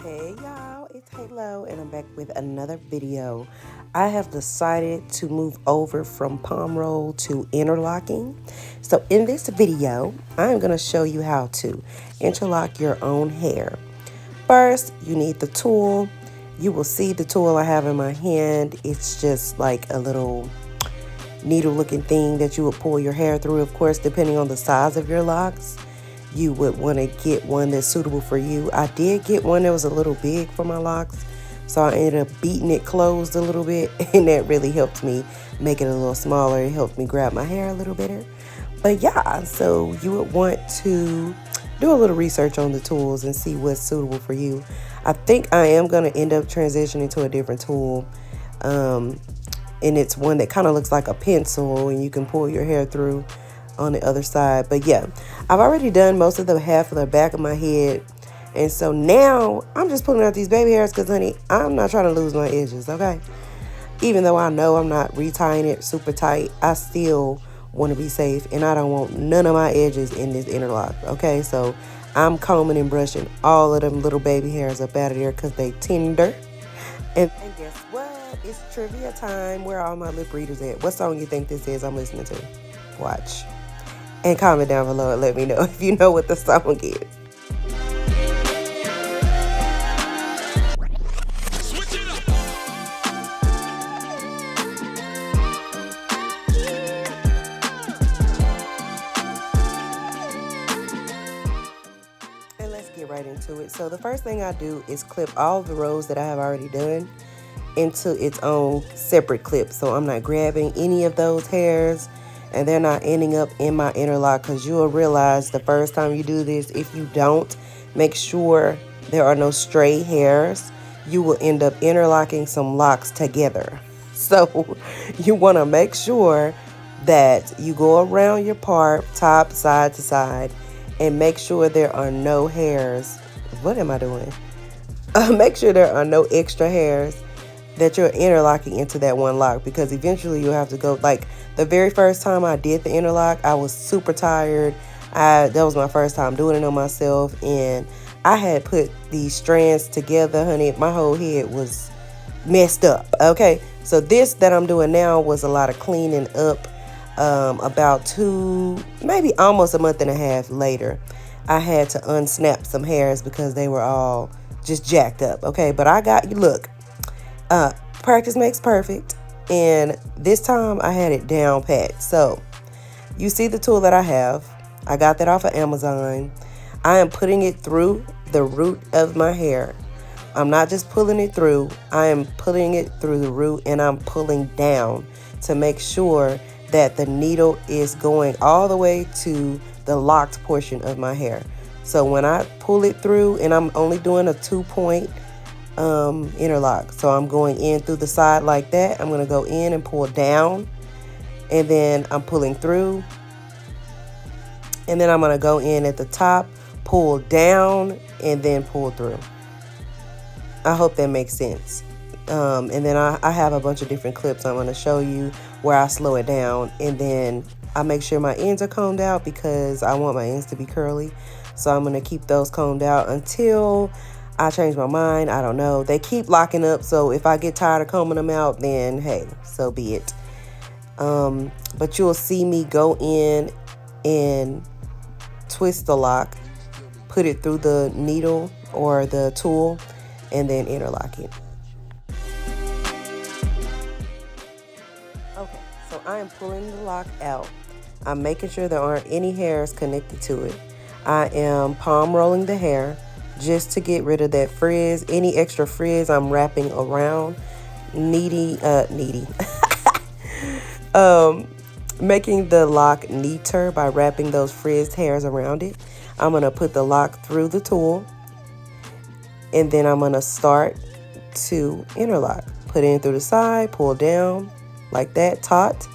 Hey y'all, it's Halo and I'm back with another video. I have decided to move over from palm roll to interlocking. So in this video, I'm going to show you how to interlock your own hair. First, you need the tool. You will see the tool I have in my hand. It's just like a little needle looking thing that you would pull your hair through. Of course, depending on the size of your locks, you would want to get one that's suitable for you. I did get one that was a little big for my locks, so I ended up beating it closed a little bit, and that really helped me make it a little smaller. It helped me grab my hair a little better. But yeah, so you would want to do a little research on the tools and see what's suitable for you. I think I am going to end up transitioning to a different tool, and it's one that kind of looks like a pencil and you can pull your hair through on the other side. But yeah, I've already done most of the half of the back of my head, and so now I'm just pulling out these baby hairs because, honey, I'm not trying to lose my edges, okay? Even though I know I'm not retying it super tight, I still want to be safe, and I don't want none of my edges in this interlock, okay? So I'm combing and brushing all of them little baby hairs up out of there because they tender. And guess what? It's trivia time. Where are all my lip readers at? What song you think this is I'm listening to? Watch. And comment down below and let me know if you know what the song is. And let's get right into it. So the first thing I do is clip all the rows that I have already done into its own separate clip. So I'm not grabbing any of those hairs and they're not ending up in my interlock, because you will realize the first time you do this, if you don't make sure there are no stray hairs, you will end up interlocking some locks together. So you want to make sure that you go around your part, top, side to side, and make sure there are no hairs. What am I doing? Make sure there are no extra hairs that you're interlocking into that one lock, because eventually you'll have to go. Like the very first time I did the interlock, I was super tired. That was my first time doing it on myself, and I had put these strands together, honey. My whole head was messed up. Okay, so this that I'm doing now was a lot of cleaning up. About maybe almost a month and a half later, I had to unsnap some hairs because they were all just jacked up. Okay, but I got you. Look, practice makes perfect, and this time I had it down pat. So you see the tool that I have. I got that off of Amazon. I am putting it through the root of my hair. I'm not just pulling it through, I am putting it through the root, and I'm pulling down to make sure that the needle is going all the way to the locked portion of my hair. So when I pull it through, and I'm only doing a 2-point interlock, so I'm going in through the side like that. I'm going to go in and pull down, and then I'm pulling through, and then I'm going to go in at the top, pull down, and then pull through. I hope that makes sense. And then I have a bunch of different clips I'm going to show you where I slow it down, and then I make sure my ends are combed out because I want my ends to be curly. So I'm going to keep those combed out until I change my mind. I don't know. They keep locking up, so if I get tired of combing them out, then hey, so be it. But you'll see me go in and twist the lock, put it through the needle or the tool, and then interlock it. Okay, so I am pulling the lock out. I'm making sure there aren't any hairs connected to it. I am palm rolling the hair just to get rid of that frizz. Any extra frizz I'm wrapping around. Making the lock neater by wrapping those frizzed hairs around it. I'm going to put the lock through the tool, and then I'm going to start to interlock. Put it in through the side, pull down like that, taut,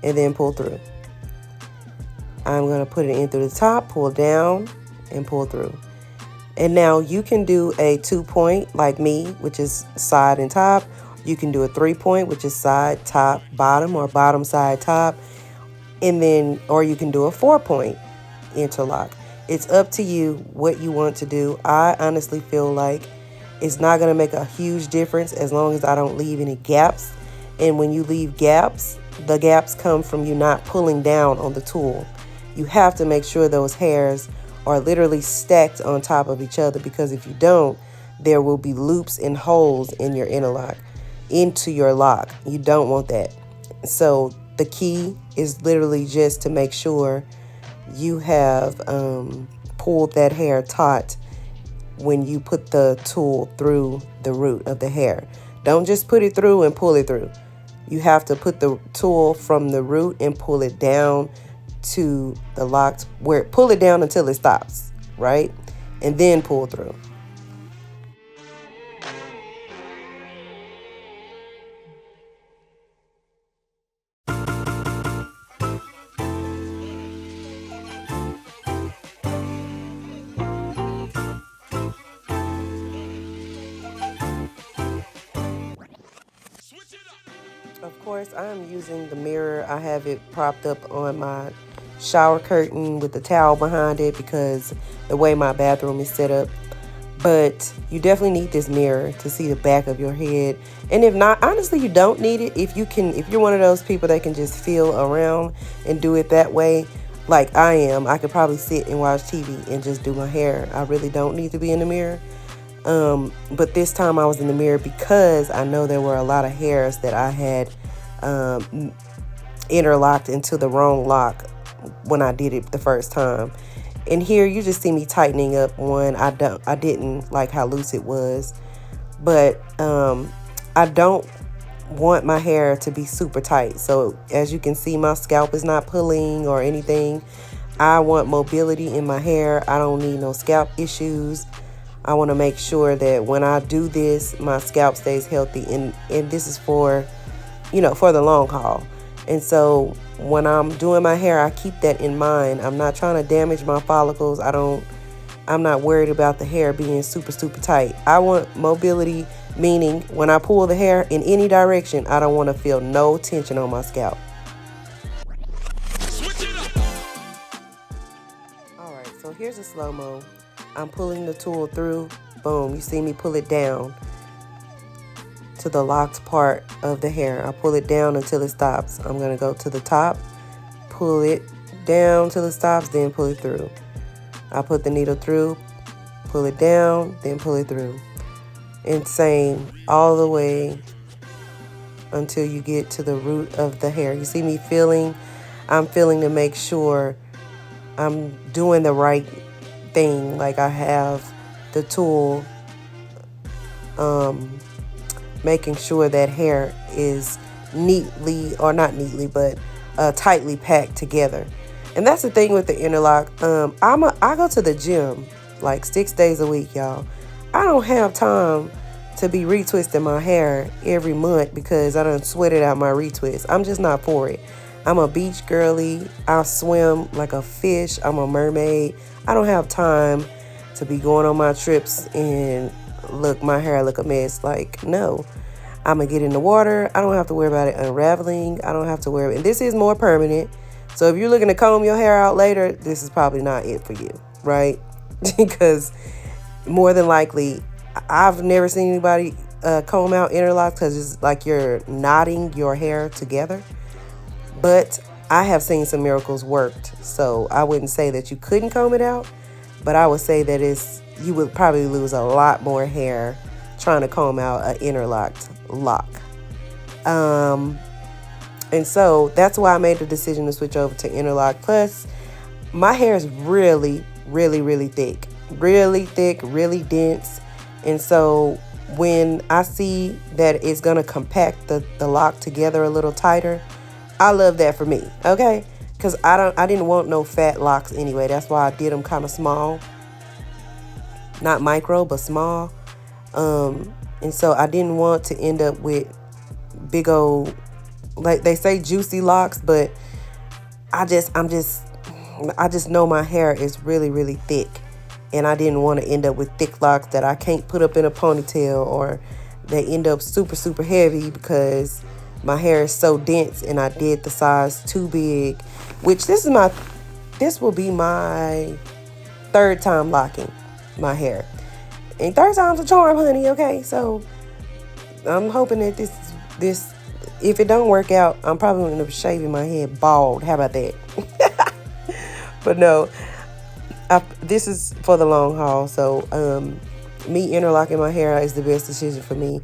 and then pull through. I'm going to put it in through the top, pull down, and pull through. And now you can do a 2-point like me, which is side and top. You can do a 3-point, which is side, top, bottom, or bottom, side, top. And then, or you can do a 4-point interlock. It's up to you what you want to do. I honestly feel like It's not going to make a huge difference as long as I don't leave any gaps. And when you leave gaps, the gaps come from you not pulling down on the tool. You have to make sure those hairs are literally stacked on top of each other, because if you don't, there will be loops and holes in your interlock, into your lock. You don't want that. So the key is literally just to make sure you have pulled that hair taut when you put the tool through the root of the hair. Don't just put it through and pull it through. You have to put the tool from the root and pull it down to the lock, where pull it down until it stops, right? And then pull through. Of course, I'm using the mirror. I have it propped up on my shower curtain with the towel behind it because the way my bathroom is set up. But you definitely need this mirror to see the back of your head. And if not, honestly, you don't need it. If you're one of those people that can just feel around and do it that way, like I am, I could probably sit and watch TV and just do my hair. I really don't need to be in the mirror. But this time I was in the mirror because I know there were a lot of hairs that I had interlocked into the wrong lock when I did it the first time. And here you just see me tightening up one. I didn't like how loose it was, but I don't want my hair to be super tight. So as you can see, my scalp is not pulling or anything. I want mobility in my hair. I don't need no scalp issues. I want to make sure that when I do this, my scalp stays healthy, and this is for, for the long haul. And so when I'm doing my hair, I keep that in mind. I'm not trying to damage my follicles. I'm not worried about the hair being super, super tight. I want mobility, meaning when I pull the hair in any direction, I don't want to feel no tension on my scalp. All right, so here's a slow-mo. I'm pulling the tool through. Boom, you see me pull it down to the locked part of the hair. I pull it down until it stops. I'm going to go to the top, pull it down till it stops, then pull it through. I put the needle through, pull it down, then pull it through. And same all the way until you get to the root of the hair. You see me feeling? I'm feeling to make sure I'm doing the right thing. Like I have the tool making sure that hair is neatly, or not neatly, but tightly packed together. And that's the thing with the interlock. I go to the gym like 6 days a week, y'all. I don't have time to be retwisting my hair every month because I done sweated out my retwist. I'm just not for it. I'm a beach girly. I swim like a fish. I'm a mermaid. I don't have time to be going on my trips and my hair look a mess. Like, no. I'm going to get in the water. I don't have to worry about it unraveling. I don't have to worry. And this is more permanent. So if you're looking to comb your hair out later, this is probably not it for you, right? Because more than likely, I've never seen anybody comb out interlocks because it's like you're knotting your hair together. But I have seen some miracles worked. So I wouldn't say that you couldn't comb it out, but I would say that you would probably lose a lot more hair trying to comb out an interlocked lock. And so that's why I made the decision to switch over to interlock. Plus, my hair is really, really, really thick. Really thick, really dense. And so when I see that it's going to compact the lock together a little tighter, I love that for me, okay? Because I didn't want no fat locks anyway. That's why I did them kind of small. Not micro, but small. And so I didn't want to end up with big old, like they say, juicy locks, but I just know my hair is really, really thick, and I didn't want to end up with thick locks that I can't put up in a ponytail, or they end up super, super heavy because my hair is so dense and I did the size too big, which this will be my third time locking my hair. And third time's a charm, honey, okay? So I'm hoping that this if it don't work out, I'm probably going to end up shaving my head bald. How about that? But no, this is for the long haul. So me interlocking my hair is the best decision for me.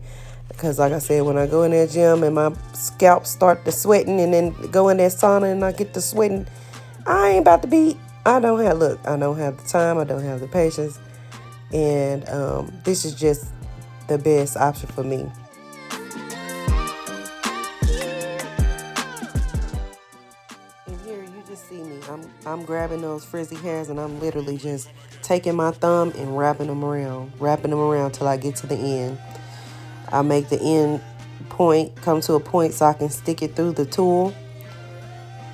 Because like I said, when I go in that gym and my scalp start to sweating and then go in that sauna and I get to sweating, I ain't about to be, I don't have the time, I don't have the patience. And this is just the best option for me. And here you just see me. I'm grabbing those frizzy hairs and I'm literally just taking my thumb and wrapping them around till I get to the end. I make the end point come to a point so I can stick it through the tool.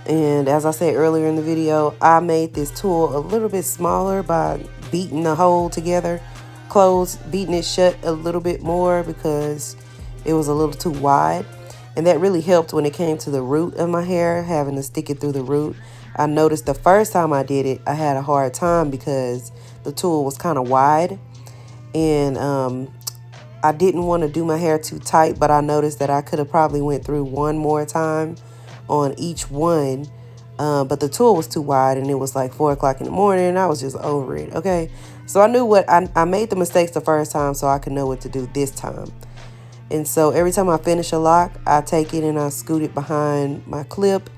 And as I said earlier in the video, I made this tool a little bit smaller by beating the hole together, beating it shut a little bit more because it was a little too wide. And that really helped when it came to the root of my hair, having to stick it through the root. I noticed the first time I did it, I had a hard time because the tool was kind of wide. And I didn't want to do my hair too tight, but I noticed that I could have probably went through one more time on each one. But the tool was too wide and it was like 4 o'clock in the morning and I was just over it, okay? So I knew I made the mistakes the first time so I could know what to do this time. And so every time I finish a lock, I take it and I scoot it behind my clip.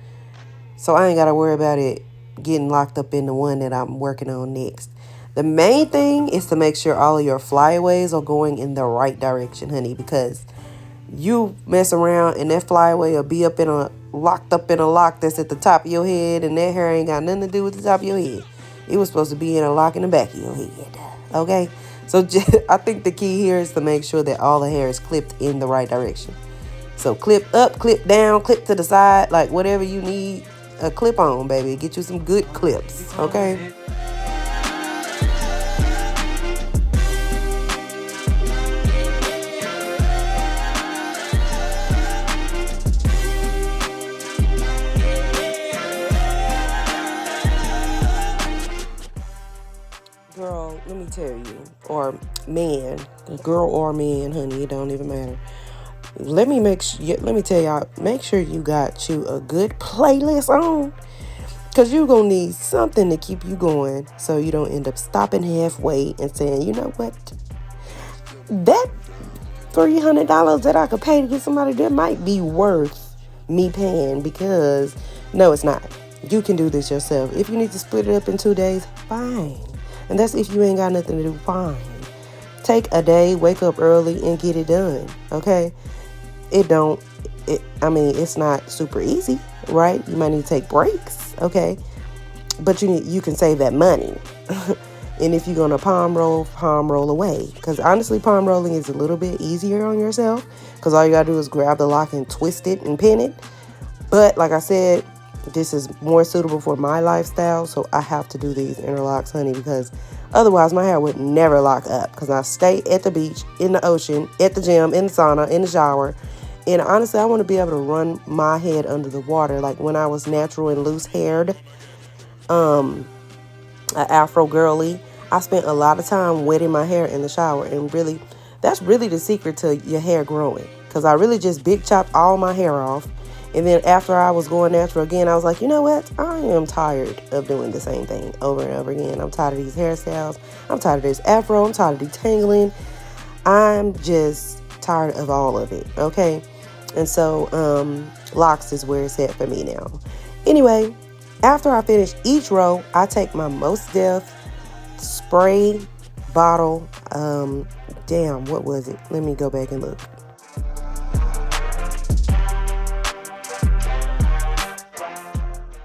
So I ain't got to worry about it getting locked up in the one that I'm working on next. The main thing is to make sure all of your flyaways are going in the right direction, honey, because you mess around and that flyaway will be locked up in a lock that's at the top of your head, and that hair ain't got nothing to do with the top of your head. It was supposed to be in a lock in the back of your head, okay? So I think the key here is to make sure that all the hair is clipped in the right direction. So clip up, clip down, clip to the side, like whatever you need a clip on, baby. Get you some good clips, okay? Girl, let me tell you, or man, girl or man, honey, it don't even matter. Let me tell y'all, make sure you got you a good playlist on, because you're gonna need something to keep you going so you don't end up stopping halfway and saying, you know what, that $300 that I could pay to get somebody, that might be worth me paying, because no, it's not. You can do this yourself. If you need to split it up in 2 days, fine. And that's if you ain't got nothing to do, fine. Take a day, wake up early, and get it done, okay? It's not super easy, right? You might need to take breaks, okay? But you can save that money. And if you're going to palm roll away. Because honestly, palm rolling is a little bit easier on yourself, because all you got to do is grab the lock and twist it and pin it. But like I said, this is more suitable for my lifestyle, so I have to do these interlocks, honey, because otherwise my hair would never lock up, because I stay at the beach, in the ocean, at the gym, in the sauna, in the shower. And honestly, I want to be able to run my head under the water like when I was natural and loose haired, an afro girly. I spent a lot of time wetting my hair in the shower, and really, that's really the secret to your hair growing, because I really just big chopped all my hair off. And then after I was going natural again, I was like, you know what? I am tired of doing the same thing over and over again. I'm tired of these hairstyles. I'm tired of this afro. I'm tired of detangling. I'm just tired of all of it, okay? And so locks is where it's at for me now. Anyway, after I finish each row, I take my Most Def spray bottle. Damn, what was it? Let me go back and look.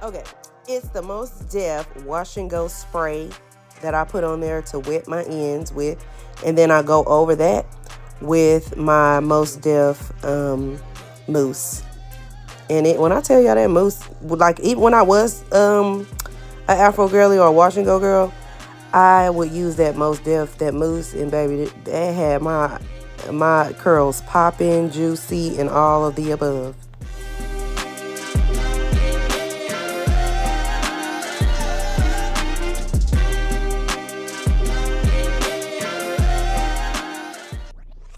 Okay, it's the Most Def Wash and Go spray that I put on there to wet my ends with. And then I go over that with my Most Def mousse. And when I tell y'all that mousse, like even when I was an Afro girly or a wash and go girl, I would use that Most Def, that mousse, and baby, that had my curls popping, juicy, and all of the above.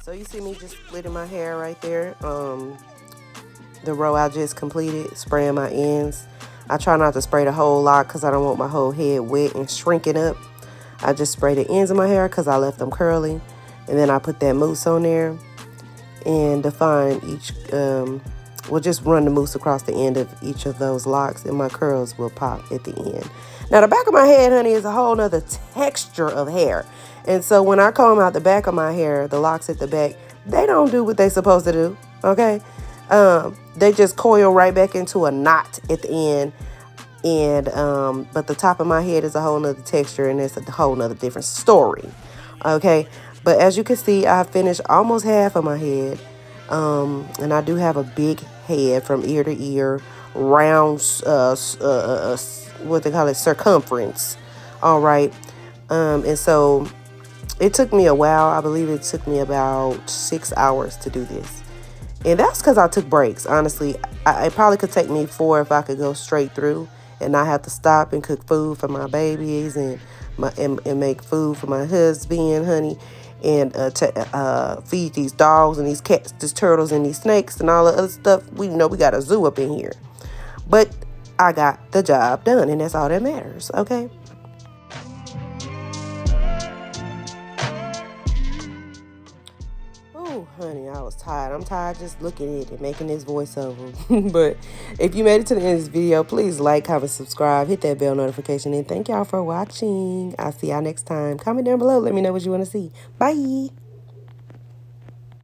So you see me just splitting my hair right there. The row I just completed, spraying my ends. I try not to spray the whole lot because I don't want my whole head wet and shrinking up. I just spray the ends of my hair because I left them curly. And then I put that mousse on there and define each, we'll just run the mousse across the end of each of those locks and my curls will pop at the end. Now the back of my head, honey, is a whole nother texture of hair. And so when I comb out the back of my hair, the locks at the back, they don't do what they're supposed to do, okay? They just coil right back into a knot at the end. And but the top of my head is a whole nother texture and it's a whole nother different story, okay? But as you can see, I finished almost half of my head, and I do have a big head from ear to ear, round, what they call it, circumference. All right, and so it took me a while. I believe it took me about 6 hours to do this. And that's because I took breaks. Honestly, it probably could take me 4 if I could go straight through and not have to stop and cook food for my babies and make food for my husband, honey, and feed these dogs and these cats, these turtles and these snakes and all the other stuff. We know we got a zoo up in here. But I got the job done, and that's all that matters, okay? Oh, honey, I was tired. I'm tired just looking at it and making this voiceover. But if you made it to the end of this video, please like, comment, subscribe, hit that bell notification, and thank y'all for watching. I'll see y'all next time. Comment down below. Let me know what you want to see. Bye.